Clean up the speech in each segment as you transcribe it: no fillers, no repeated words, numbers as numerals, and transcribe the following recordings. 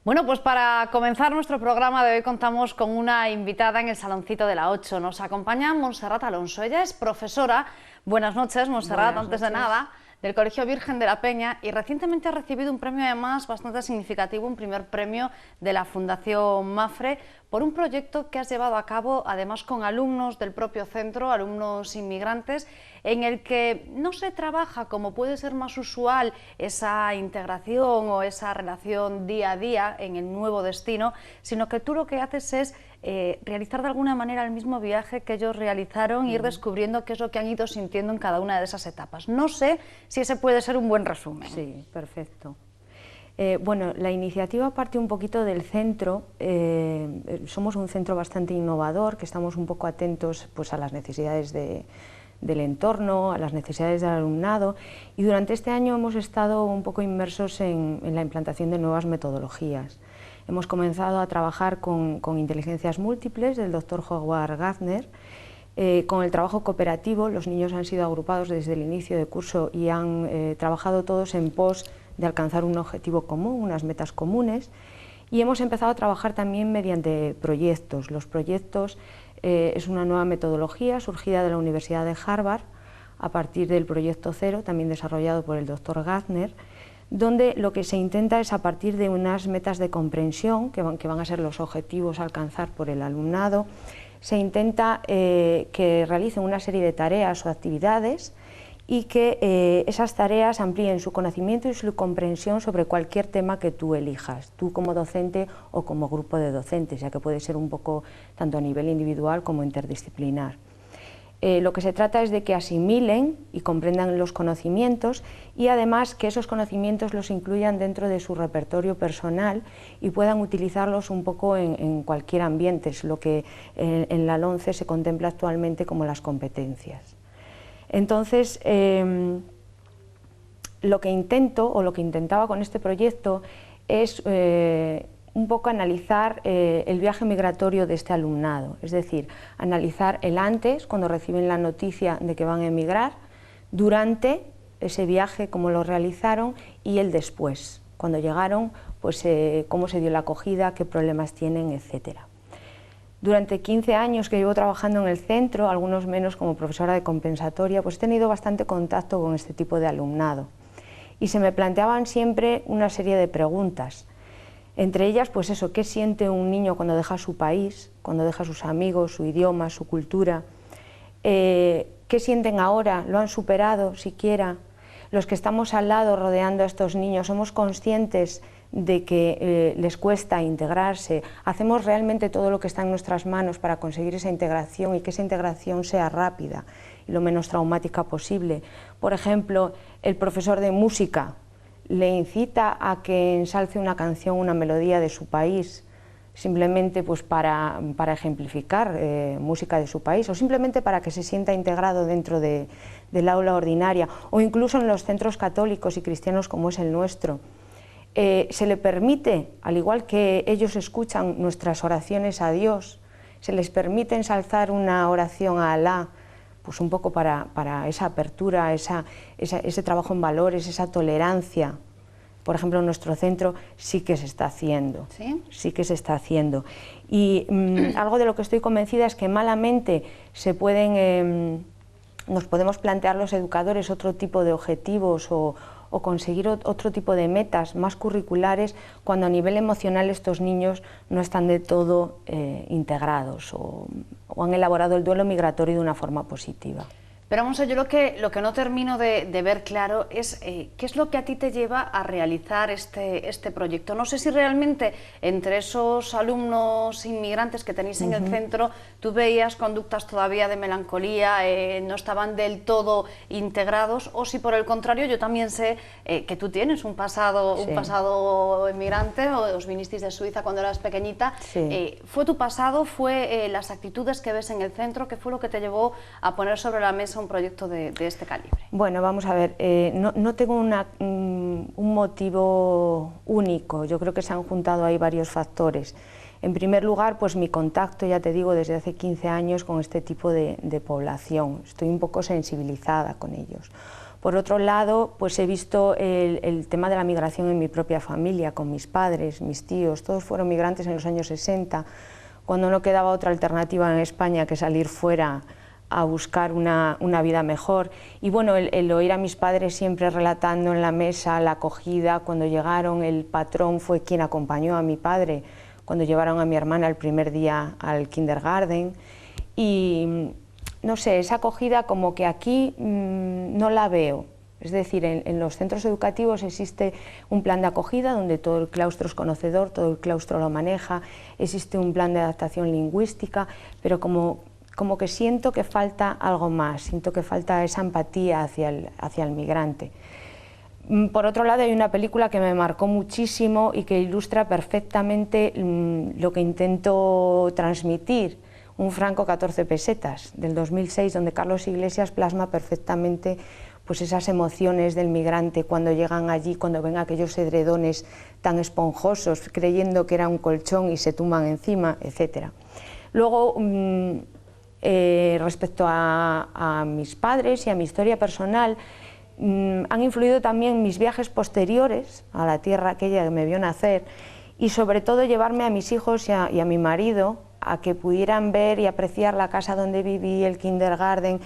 Bueno, pues para comenzar nuestro programa de hoy contamos con una invitada en el Saloncito de la 8. Nos acompaña Montserrat Alonso. Ella es profesora. Buenas noches, Montserrat, antes de nada, del Colegio Virgen de la Peña, y recientemente ha recibido un premio además bastante significativo, un primer premio de la Fundación Mafre, por un proyecto que has llevado a cabo además con alumnos del propio centro, alumnos inmigrantes, en el que no se trabaja como puede ser más usual esa integración o esa relación día a día en el nuevo destino, sino que tú lo que haces es realizar de alguna manera el mismo viaje que ellos realizaron e ir descubriendo qué es lo que han ido sintiendo en cada una de esas etapas. No sé si ese puede ser un buen resumen. Sí, perfecto. Bueno, la iniciativa parte un poquito del centro. Somos un centro bastante innovador, que estamos un poco atentos pues, a las necesidades del entorno, a las necesidades del alumnado, y durante este año hemos estado un poco inmersos en la implantación de nuevas metodologías. Hemos comenzado a trabajar con inteligencias múltiples del Dr. Howard Gardner. Con el trabajo cooperativo, los niños han sido agrupados desde el inicio de curso y han trabajado todos en pos de alcanzar un objetivo común, unas metas comunes, y hemos empezado a trabajar también mediante proyectos. Los proyectos es una nueva metodología surgida de la Universidad de Harvard a partir del proyecto Cero, también desarrollado por el Dr. Gardner, donde lo que se intenta es, a partir de unas metas de comprensión, que van a ser los objetivos a alcanzar por el alumnado, se intenta que realicen una serie de tareas o actividades y que esas tareas amplíen su conocimiento y su comprensión sobre cualquier tema que tú elijas, tú como docente o como grupo de docentes, ya que puede ser un poco tanto a nivel individual como interdisciplinar. Lo que se trata es de que asimilen y comprendan los conocimientos y además que esos conocimientos los incluyan dentro de su repertorio personal y puedan utilizarlos un poco en cualquier ambiente, es lo que en la LOMCE se contempla actualmente como las competencias. Entonces, lo que intento o lo que intentaba con este proyecto es un poco analizar el viaje migratorio de este alumnado, es decir, analizar el antes, cuando reciben la noticia de que van a emigrar, durante ese viaje, cómo lo realizaron, y el después, cuando llegaron, pues cómo se dio la acogida, qué problemas tienen, etcétera. Durante 15 años que llevo trabajando en el centro, algunos menos como profesora de compensatoria, pues he tenido bastante contacto con este tipo de alumnado y se me planteaban siempre una serie de preguntas. Entre ellas, pues eso, ¿qué siente un niño cuando deja su país, cuando deja sus amigos, su idioma, su cultura? ¿Qué sienten ahora? ¿Lo han superado siquiera? Los que estamos al lado rodeando a estos niños, ¿somos conscientes de que les cuesta integrarse? ¿Hacemos realmente todo lo que está en nuestras manos para conseguir esa integración y que esa integración sea rápida y lo menos traumática posible? Por ejemplo, el profesor de música le incita a que ensalce una canción, una melodía de su país, simplemente pues para ejemplificar música de su país, o simplemente para que se sienta integrado dentro del aula ordinaria, o incluso en los centros católicos y cristianos como es el nuestro. Se le permite, al igual que ellos escuchan nuestras oraciones a Dios, se les permite ensalzar una oración a Alá, pues un poco para esa apertura, ese trabajo en valores, esa tolerancia. Por ejemplo, en nuestro centro sí que se está haciendo, sí que se está haciendo. Y algo de lo que estoy convencida es que malamente nos podemos plantear los educadores otro tipo de objetivos o conseguir otro tipo de metas más curriculares cuando a nivel emocional estos niños no están de todo integrados o han elaborado el duelo migratorio de una forma positiva. Pero vamos a ver, yo lo que no termino de ver claro es qué es lo que a ti te lleva a realizar este proyecto. No sé si realmente entre esos alumnos inmigrantes que tenéis en el centro tú veías conductas todavía de melancolía, no estaban del todo integrados, o si por el contrario yo también sé que tú tienes un pasado inmigrante, o os vinisteis de Suiza cuando eras pequeñita. ¿Fue tu pasado, fue las actitudes que ves en el centro, qué fue lo que te llevó a poner sobre la mesa un proyecto de este calibre? Bueno, vamos a ver, no tengo un motivo único, yo creo que se han juntado ahí varios factores. En primer lugar, pues mi contacto, ya te digo, desde hace 15 años con este tipo de población, estoy un poco sensibilizada con ellos. Por otro lado, pues he visto el tema de la migración en mi propia familia, con mis padres, mis tíos, todos fueron migrantes en los años 60, cuando no quedaba otra alternativa en España que salir fuera a buscar una vida mejor. Y bueno, el oír a mis padres siempre relatando en la mesa la acogida, cuando llegaron el patrón fue quien acompañó a mi padre, cuando llevaron a mi hermana el primer día al kindergarten, y no sé, esa acogida como que aquí no la veo. Es decir, en los centros educativos existe un plan de acogida donde todo el claustro es conocedor, todo el claustro lo maneja, existe un plan de adaptación lingüística, pero como que siento que falta algo más, siento que falta esa empatía hacia el migrante. Por otro lado, hay una película que me marcó muchísimo y que ilustra perfectamente lo que intento transmitir, Un franco 14 pesetas, del 2006, donde Carlos Iglesias plasma perfectamente pues esas emociones del migrante cuando llegan allí, cuando ven aquellos edredones tan esponjosos, creyendo que era un colchón y se tumban encima, etc. Luego, respecto a mis padres y a mi historia personal, han influido también mis viajes posteriores a la tierra aquella que me vio nacer, y sobre todo llevarme a mis hijos y a mi marido a que pudieran ver y apreciar la casa donde viví, el kindergarten.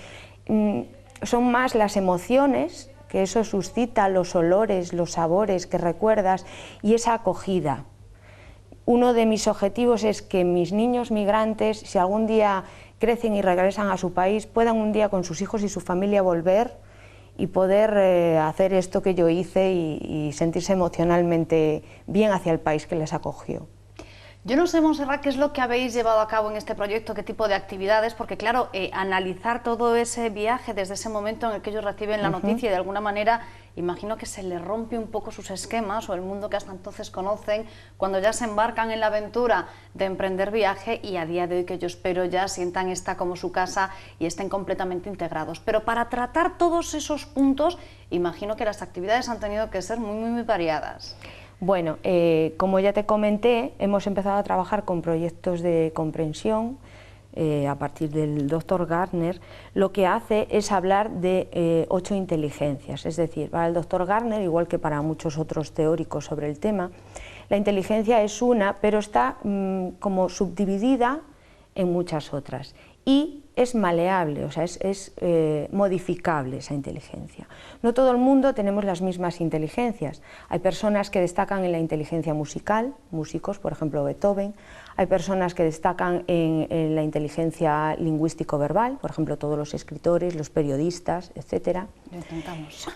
Son más las emociones que eso suscita, los olores, los sabores que recuerdas y esa acogida. Uno de mis objetivos es que mis niños migrantes, si algún día crecen y regresan a su país, puedan un día con sus hijos y su familia volver y poder hacer esto que yo hice y sentirse emocionalmente bien hacia el país que les acogió. Yo no sé, Montserrat, qué es lo que habéis llevado a cabo en este proyecto, qué tipo de actividades, porque claro, analizar todo ese viaje desde ese momento en el que ellos reciben la noticia y de alguna manera imagino que se les rompe un poco sus esquemas o el mundo que hasta entonces conocen cuando ya se embarcan en la aventura de emprender viaje y a día de hoy que yo espero ya sientan esta como su casa y estén completamente integrados. Pero para tratar todos esos puntos, imagino que las actividades han tenido que ser muy variadas. Bueno, como ya te comenté, hemos empezado a trabajar con proyectos de comprensión a partir del Dr. Gardner. Lo que hace es hablar de 8 inteligencias, es decir, para el Dr. Gardner, igual que para muchos otros teóricos sobre el tema, la inteligencia es una, pero está como subdividida en muchas otras y es maleable, o sea, es modificable esa inteligencia. No todo el mundo tenemos las mismas inteligencias. Hay personas que destacan en la inteligencia musical, músicos, por ejemplo Beethoven. Hay personas que destacan en la inteligencia lingüístico-verbal, por ejemplo todos los escritores, los periodistas, etc. Lo intentamos.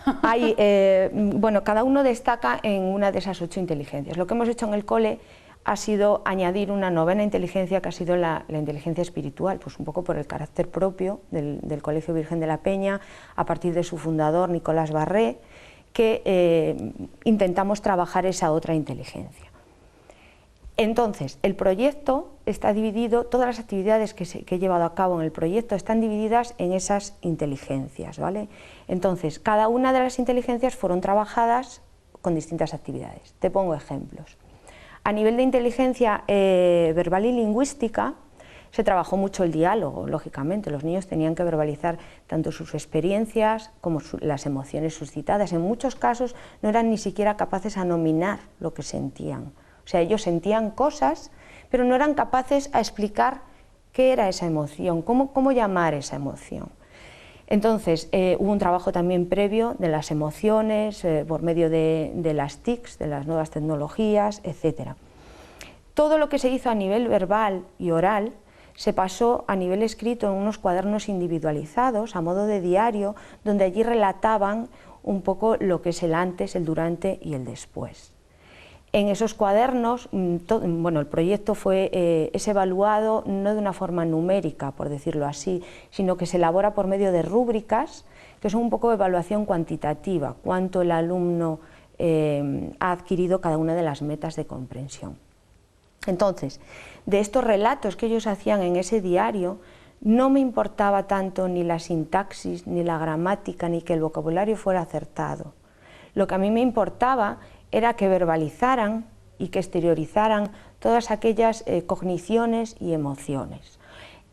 Bueno, cada uno destaca en una de esas 8 inteligencias. Lo que hemos hecho en el cole ha sido añadir una 9ª inteligencia, que ha sido la inteligencia espiritual, pues un poco por el carácter propio del Colegio Virgen de la Peña, a partir de su fundador, Nicolás Barré, que intentamos trabajar esa otra inteligencia. Entonces, el proyecto está dividido, todas las actividades que he llevado a cabo en el proyecto están divididas en esas inteligencias, ¿vale? Entonces, cada una de las inteligencias fueron trabajadas con distintas actividades. Te pongo ejemplos. A nivel de inteligencia verbal y lingüística se trabajó mucho el diálogo, lógicamente. Los niños tenían que verbalizar tanto sus experiencias como las emociones suscitadas. En muchos casos no eran ni siquiera capaces a nominar lo que sentían. O sea, ellos sentían cosas, pero no eran capaces a explicar qué era esa emoción, cómo llamar esa emoción. Entonces, hubo un trabajo también previo de las emociones, por medio de las TICs, de las nuevas tecnologías, etc. Todo lo que se hizo a nivel verbal y oral se pasó a nivel escrito en unos cuadernos individualizados, a modo de diario, donde allí relataban un poco lo que es el antes, el durante y el después. En esos cuadernos, el proyecto es evaluado no de una forma numérica, por decirlo así, sino que se elabora por medio de rúbricas, que son un poco de evaluación cuantitativa, cuánto el alumno ha adquirido cada una de las metas de comprensión. Entonces, de estos relatos que ellos hacían en ese diario, no me importaba tanto ni la sintaxis, ni la gramática, ni que el vocabulario fuera acertado. Lo que a mí me importaba era que verbalizaran y que exteriorizaran todas aquellas cogniciones y emociones.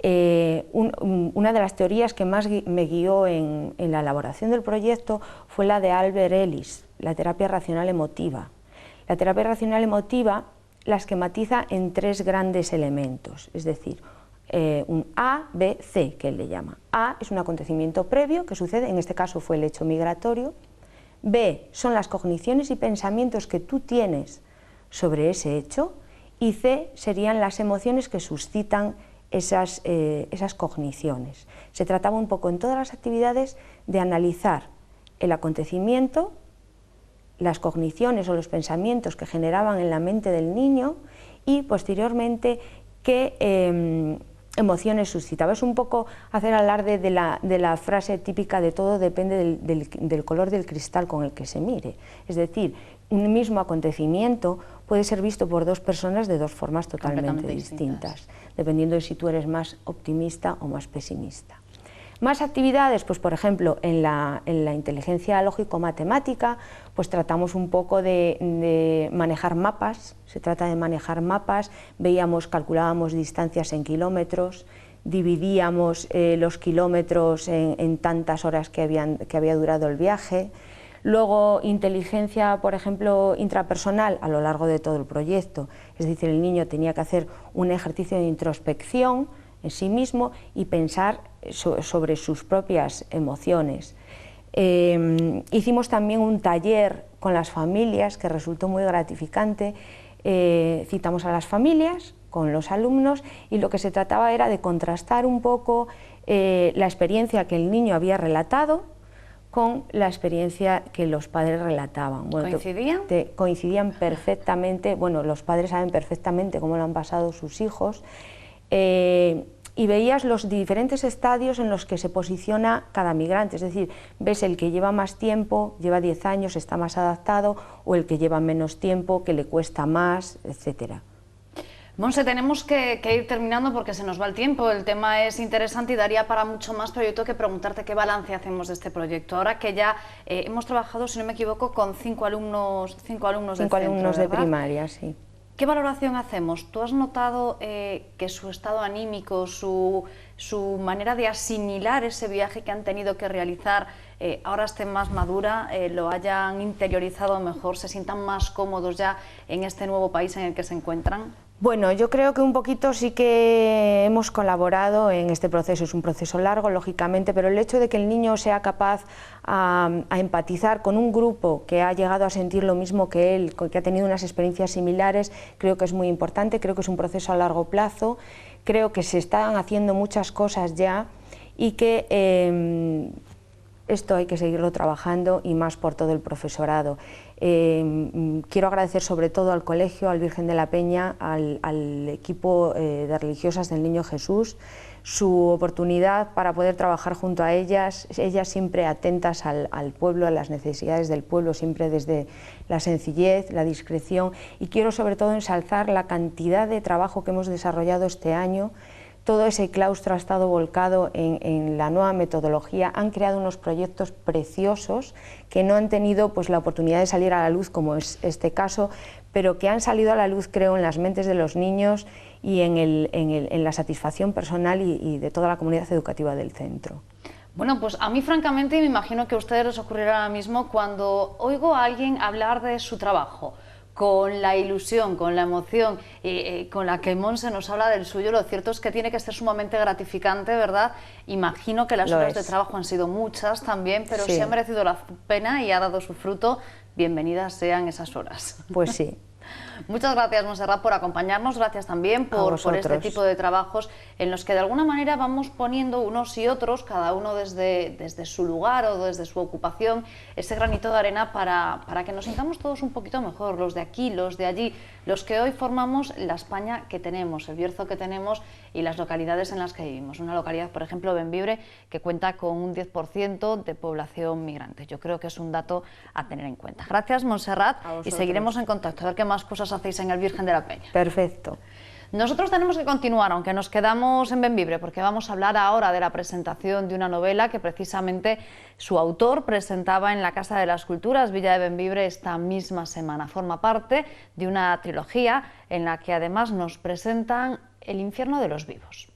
Una de las teorías que más me guió en la elaboración del proyecto fue la de Albert Ellis, la terapia racional emotiva. La terapia racional emotiva la esquematiza en 3 grandes elementos, es decir, un A, B, C, que él le llama. A es un acontecimiento previo que sucede, en este caso fue el hecho migratorio. B son las cogniciones y pensamientos que tú tienes sobre ese hecho, y C serían las emociones que suscitan esas cogniciones. Se trataba un poco en todas las actividades de analizar el acontecimiento, las cogniciones o los pensamientos que generaban en la mente del niño y posteriormente qué emociones suscitaba. Es un poco hacer alarde de la frase típica de todo depende del color del cristal con el que se mire. Es decir, un mismo acontecimiento puede ser visto por 2 personas de 2 formas totalmente distintas, dependiendo de si tú eres más optimista o más pesimista. Más actividades, pues por ejemplo, en la inteligencia lógico-matemática, pues tratamos un poco de manejar mapas, se trata de manejar mapas, calculábamos distancias en kilómetros, dividíamos los kilómetros en tantas horas que había durado el viaje. Luego, inteligencia, por ejemplo, intrapersonal a lo largo de todo el proyecto, es decir, el niño tenía que hacer un ejercicio de introspección en sí mismo y pensar sobre sus propias emociones. Hicimos también un taller con las familias que resultó muy gratificante. Citamos a las familias con los alumnos y lo que se trataba era de contrastar un poco la experiencia que el niño había relatado con la experiencia que los padres relataban. Bueno, ¿coincidían? Coincidían perfectamente. Bueno, los padres saben perfectamente cómo lo han pasado sus hijos. Y veías los diferentes estadios en los que se posiciona cada migrante, es decir, ves el que lleva más tiempo, lleva 10 años, está más adaptado, o el que lleva menos tiempo, que le cuesta más, etcétera. Monse, tenemos que ir terminando porque se nos va el tiempo. El tema es interesante y daría para mucho más, pero yo tengo que preguntarte qué balance hacemos de este proyecto. Ahora que ya hemos trabajado, si no me equivoco, con 5 alumnos del centro, alumnos de ¿verdad? primaria, sí. ¿Qué valoración hacemos? ¿Tú has notado que su estado anímico, su manera de asimilar ese viaje que han tenido que realizar, ahora esté más madura, lo hayan interiorizado mejor, se sientan más cómodos ya en este nuevo país en el que se encuentran? Bueno, yo creo que un poquito sí que hemos colaborado en este proceso. Es un proceso largo, lógicamente, pero el hecho de que el niño sea capaz a empatizar con un grupo que ha llegado a sentir lo mismo que él, que ha tenido unas experiencias similares, creo que es muy importante. Creo que es un proceso a largo plazo, creo que se están haciendo muchas cosas ya y que esto hay que seguirlo trabajando y más por todo el profesorado. Quiero agradecer sobre todo al colegio, al Virgen de la Peña, al equipo de religiosas del Niño Jesús, su oportunidad para poder trabajar junto a ellas siempre atentas al pueblo, a las necesidades del pueblo, siempre desde la sencillez, la discreción, y quiero sobre todo ensalzar la cantidad de trabajo que hemos desarrollado este año. Todo ese claustro ha estado volcado en la nueva metodología, han creado unos proyectos preciosos que no han tenido pues, la oportunidad de salir a la luz, como es este caso, pero que han salido a la luz, creo, en las mentes de los niños y en la satisfacción personal y de toda la comunidad educativa del centro. Bueno, pues a mí francamente me imagino que a ustedes les ocurrirá ahora mismo cuando oigo a alguien hablar de su trabajo, con la ilusión, con la emoción con la que Monse nos habla del suyo, lo cierto es que tiene que ser sumamente gratificante, ¿verdad? Imagino que las horas de trabajo han sido muchas también, pero sí ha merecido la pena y ha dado su fruto. Bienvenidas sean esas horas. Pues sí. Muchas gracias, Montserrat, por acompañarnos, gracias también por este tipo de trabajos en los que de alguna manera vamos poniendo unos y otros, cada uno desde su lugar o desde su ocupación, ese granito de arena para que nos sintamos todos un poquito mejor, los de aquí, los de allí, los que hoy formamos la España que tenemos, el Bierzo que tenemos y las localidades en las que vivimos. Una localidad, por ejemplo, Bembibre, que cuenta con un 10% de población migrante. Yo creo que es un dato a tener en cuenta. Gracias, Montserrat, y seguiremos en contacto, a ver qué más cosas hacéis en el Virgen de la Peña. Perfecto. Nosotros tenemos que continuar, aunque nos quedamos en Bembibre, porque vamos a hablar ahora de la presentación de una novela que precisamente su autor presentaba en la Casa de las Culturas Villa de Bembibre esta misma semana. Forma parte de una trilogía en la que además nos presentan El infierno de los vivos.